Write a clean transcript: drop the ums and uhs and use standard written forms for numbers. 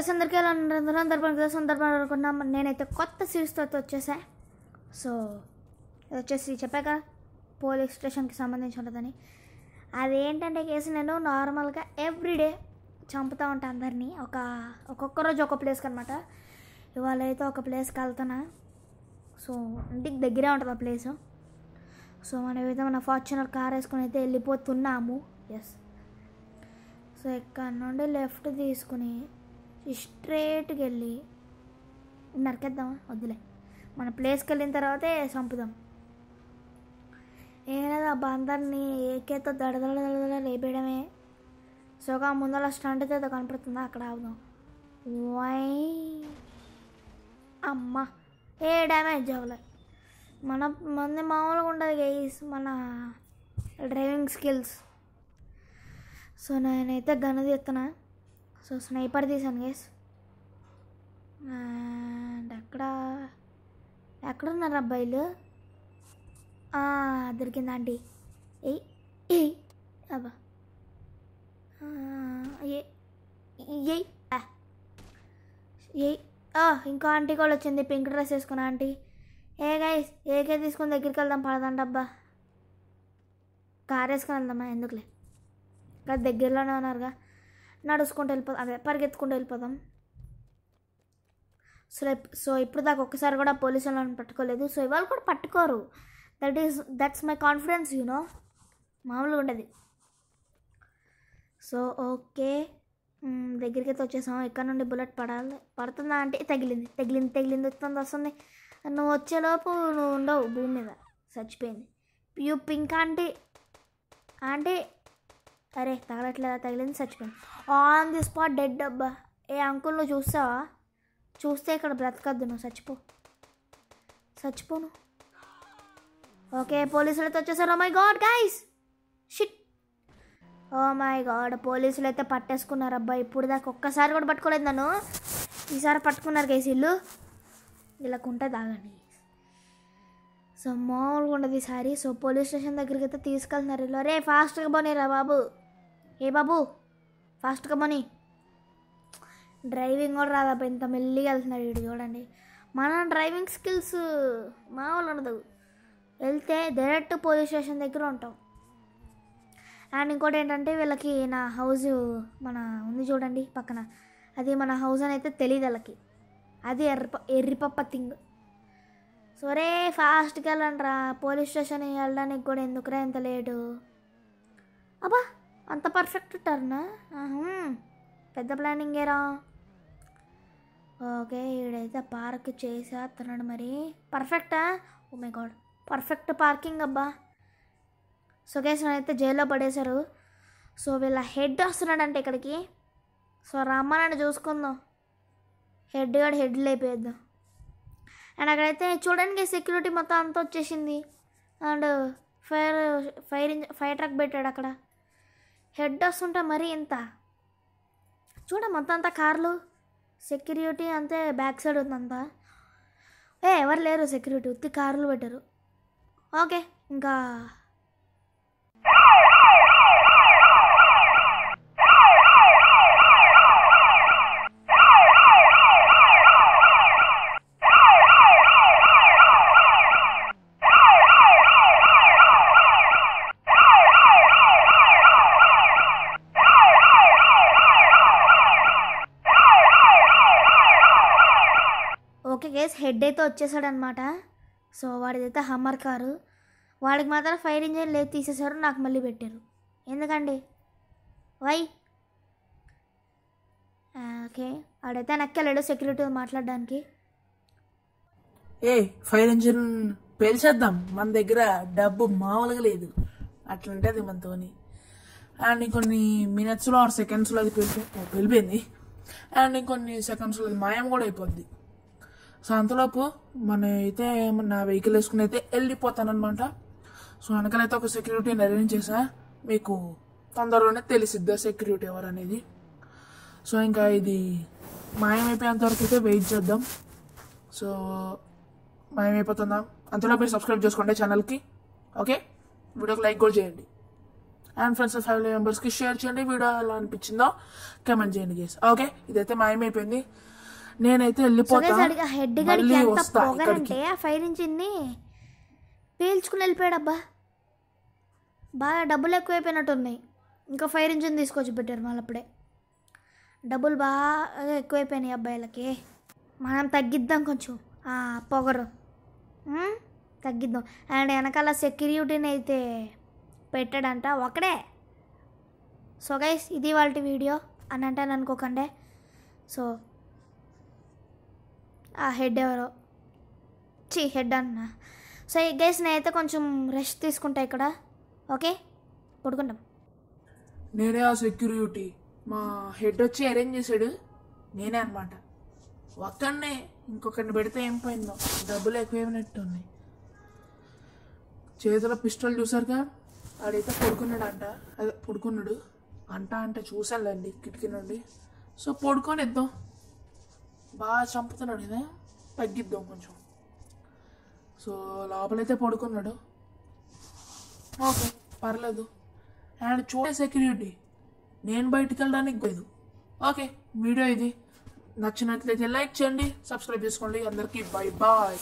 Okay అందరికీ సందర్భం అనుకున్నాం. నేనైతే కొత్త సిరీస్తో వచ్చేసా. సో ఇది వచ్చేసి చెప్పాక పోలీస్ స్టేషన్కి సంబంధించి ఉంటుందని. అదేంటంటే కేసు నేను నార్మల్గా ఎవ్రీడే చంపుతూ ఉంటాను అందరినీ. ఒక్కొక్క రోజు ఒక ప్లేస్కి అనమాట. ఇవాళ అయితే ఒక ప్లేస్కి వెళ్తున్నా. సో ఇంటికి దగ్గరే ఉంటుంది ఆ ప్లేసు. సో మనమైతే మన ఫార్చునర్ కార్ వేసుకొని అయితే వెళ్ళిపోతున్నాము. ఎస్. సో ఇక్కడ నుండి లెఫ్ట్ తీసుకుని స్ట్రేట్కి వెళ్ళి నరికేద్దామా? వద్దులే, మన ప్లేస్కి వెళ్ళిన తర్వాతే చంపుదాం. ఏం లేదు అబ్బా, అందరినీ ఏకేతో దడదడ లేపేయడమే. సో ముందర స్టంట్ అయితే కనపడుతుందా? అక్కడ ఆగుదాం. వై అమ్మ, ఏ డ్యామేజ్ అవ్వలే. మంది మామూలుగా ఉండదు గైస్ మన డ్రైవింగ్ స్కిల్స్. సో నేనైతే గన్ తీస్తున్నా. సో స్నైపర్ తీసాను గైస్. అండ్ ఎక్కడున్నారు అబ్బాయిలు? దొరికిందా ఆంటీ? ఏ అబ్బా ఏ ఇంకో ఆంటీ కూడా వచ్చింది పింక్ డ్రెస్ వేసుకున్న ఆంటీ. ఏ గైస్ ఏకే తీసుకుని దగ్గరికి వెళ్దాం పడదండి అబ్బా. కార్ వేసుకొని వెళ్దామా? ఎందుకులే, ఇక్కడ దగ్గరలోనే ఉన్నారుగా, నడుచుకుంటూ వెళ్ళిపోదాం, అదే పరిగెత్తుకుంటూ వెళ్ళిపోదాం. సో ఇప్పుడు దాకా ఒక్కసారి కూడా పోలీసు వాళ్ళని పట్టుకోలేదు. సో ఇవాళ కూడా పట్టుకోరు. That's my confidence, you know. మామూలుగా ఉండదు. సో ఓకే, దగ్గరికి అయితే వచ్చేసాం. ఇక్కడ నుండి బుల్లెట్ పడుతుందా అంటే తగిలింది వస్తుంది. నువ్వు వచ్చేలోపు నువ్వు ఉండవు భూమి మీద, చచ్చిపోయింది. యూ పింక్ ఆంటీ అరే తగలట్లేదా? తగిలింది, చచ్చిపోయింది. ఆన్ ది స్పాట్ డెడ్ అబ్బా. ఏ అంకుల్ నువ్వు చూస్తావా? చూస్తే ఇక్కడ బ్రతకద్దు, నువ్వు చచ్చిపోను. ఓకే పోలీసులైతే వచ్చేసారు. Oh my god guys, shit, oh my god, పోలీసులు అయితే పట్టేసుకున్నారు అబ్బా. ఇప్పుడు దాకా ఒక్కసారి కూడా పట్టుకోలేదు నన్ను, ఈసారి పట్టుకున్నారు గైస్ వీళ్ళు. వీళ్ళకు ఉంటుంది ఆగండి. సో మామూలుగా ఉండదు ఈసారి. సో పోలీస్ స్టేషన్ దగ్గరికి అయితే తీసుకెళ్తున్నారు వీళ్ళు. అరే ఫాస్ట్గా పోనీరా బాబు. ఏ బాబు ఫాస్ట్గా పోనీ. డ్రైవింగ్ కూడా రాదబ్బా, ఇంత మెల్లిగా వెళ్తున్నాడు వీడు. చూడండి, మన డ్రైవింగ్ స్కిల్స్ మామూలు ఉండదు. వెళ్తే డైరెక్ట్ పోలీస్ స్టేషన్ దగ్గర ఉంటాం. అండ్ ఇంకోటి ఏంటంటే వీళ్ళకి నా హౌస్ మన ఉంది చూడండి పక్కన, అది మన హౌస్ అని అయితే తెలియదు వాళ్ళకి. అది ఎర్రిపప్ప థింగ్. సరే ఫాస్ట్కి వెళ్ళండి రా. పోలీస్ స్టేషన్ వెళ్ళడానికి కూడా ఎందుకురా ఎంత లేటు? అబ్బా అంత పర్ఫెక్ట్ టర్నా? పెద్ద ప్లానింగేరా. ఓకే ఈడైతే పార్క్ చేసేస్తున్నాడు మరి. పర్ఫెక్టా? Oh my god, perfect parking అబ్బా. సో గైస్ అయితే జైల్లో పడేశారు. సో వీళ్ళ హెడ్ వస్తున్నాడంటే ఇక్కడికి. సో రమ్మని చూసుకుందాం, హెడ్ లేపేద్దాం. అండ్ అక్కడైతే చూడండి సెక్యూరిటీ మొత్తం అంతా వచ్చేసింది. అండ్ ఫైర్ ట్రక్ పెట్టాడు అక్కడ. హెడ్ వస్తుంటే మరీ ఇంత చూడ, మొత్తం అంతా కార్లు, సెక్యూరిటీ అంతే బ్యాక్ సైడ్ ఉందంతా. ఎవరు లేరు సెక్యూరిటీ, ఉత్తి కార్లు పెట్టారు. ఓకే ఇంకా ఓకే గైస్ హెడ్ అయితే వచ్చేసాడనమాట. సో వాడిదైతే హమ్మర్ కారు. వాడికి మాత్రం ఫైర్ ఇంజిన్ లేదు, తీసేశారు. నాకు మళ్ళీ పెట్టారు ఎందుకండి? వై? ఓకే వాడైతే నక్కెళ్ళాడు సెక్యూరిటీ మాట్లాడడానికి. ఫైర్ ఇంజిన్ పేల్చేద్దాం, మన దగ్గర డబ్బు మామూలుగా లేదు, అట్లుంటుంది మనతోని. అండ్ ఇంకొన్ని మినిట్స్లో ఆర్ సెకండ్స్లో అది వెళ్ళిపోయింది. అండ్ ఇంకొన్ని సెకండ్స్లో అది మాయం కూడా అయిపోద్ది. సో అంతలోపు మన అయితే నా వెహికల్ వేసుకుని అయితే వెళ్ళిపోతానమాట. సో వెనకాలైతే ఒక సెక్యూరిటీని అరేంజ్ చేసా. మీకు తొందరలోనే తెలిసిద్దా సెక్యూరిటీ ఎవరు అనేది. సో ఇంకా ఇది మాయమైపోయేంత వరకు అయితే వెయిట్ చేద్దాం. సో మాయమైపోతుందా అంతలో మీరు సబ్స్క్రైబ్ చేసుకోండి ఛానల్కి. ఓకే వీడియోకి లైక్ కూడా చేయండి. అండ్ ఫ్రెండ్స్ అండ్ ఫ్యామిలీ మెంబర్స్కి షేర్ చేయండి. వీడియో ఎలా అనిపించిందో కమెంట్ చేయండి గైస్. ఓకే, ఇదైతే మాయమైపోయింది. నేనైతే వెళ్ళిపోతా, హెడ్ మళ్ళీ గడికి ఎంత వస్తా ఇక్కడికి. పొగరంటే ఆ ఫైర్ ఇంజిన్ని పీల్చుకుని వెళ్ళిపోయాడబ్బా. బాగా డబ్బులు ఎక్కువైపోయినట్టున్నాయి. ఇంకా ఫైర్ ఇంజిన్ తీసుకొచ్చి పెట్టారు మళ్ళీ అప్పుడే. డబ్బులు బాగా ఎక్కువైపోయినాయి అబ్బాయిలకి. మనం తగ్గిద్దాం కొంచెం పొగరు, తగ్గిద్దాం. అండ్ వెనకాల సెక్యూరిటీని అయితే పెట్టాడంట ఒకడే. సో గైస్, ఇది వాళ్ళ వీడియో అని అంటే అనుకోకండి. సో ఆ హెడ్ ఎవరో హెడ్ అన్న. సో గైస్, నేనైతే కొంచెం రెస్ట్ తీసుకుంటా ఇక్కడ. ఓకే, పడుకుంటాం. నేనే ఆ సెక్యూరిటీ. మా హెడ్ వచ్చి అరేంజ్ చేశాడు, నేనే అనమాట. ఒక్కడనే, ఇంకొకరిని పెడితే ఏం పోయిందో, డబ్బులు ఎక్కువైనట్టు ఉన్నాయి. చేతిలో పిస్టల్ చూసారుగా, ఆడైతే పడుకున్నాడు అంట. అదే పడుకున్నాడు అంటే చూసానులేండి కిటికీ నుండి. సో పడుకొని ఇద్దాం, బాగా చంపుతున్నాడు కదా, తగ్గిద్దాం కొంచెం. సో లోపలైతే పడుకున్నాడు. ఓకే, పర్లేదు. అండ్ చూడే సెక్యూరిటీ, నేను బయటికి వెళ్ళడానికి పోయేది. ఓకే, వీడియో ఇది నచ్చినట్లయితే లైక్ చేయండి, సబ్స్క్రైబ్ చేసుకోండి. అందరికీ బై బాయ్.